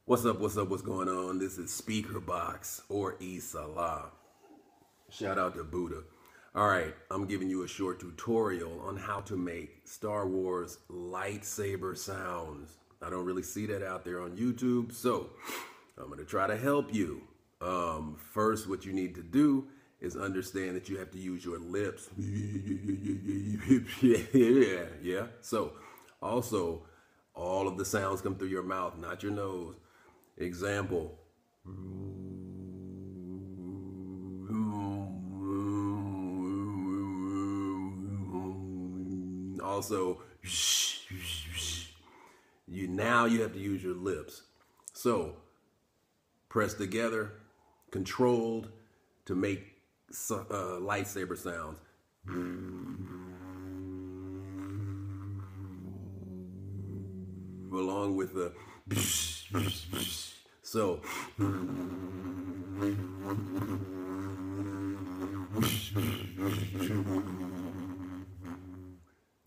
What's up, what's up, what's going on? This is Speakerbox or Isala. Shout out to Buddha. All right, I'm giving you a short tutorial on how to make Star Wars lightsaber sounds. I don't really see that out there on YouTube, so I'm going to try to help you. First, what you need to do is understand that you have to use your lips. Yeah. So, also, all of the sounds come through your mouth, not your nose. Example. Also, now you have to use your lips. So, press together, controlled to make lightsaber sounds. Along with the so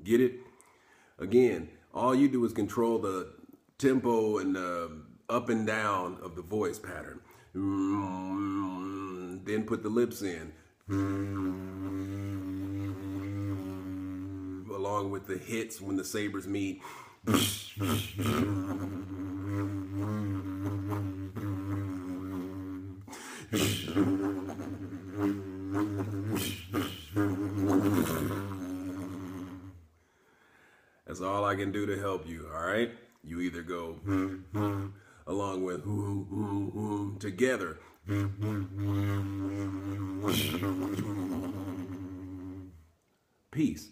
get it? Again, all you do is control the tempo and up and down of the voice pattern. Then put the lips in. Along with the hits when the sabers meet. That's all I can do to help you, all right? You either go along with together. Peace.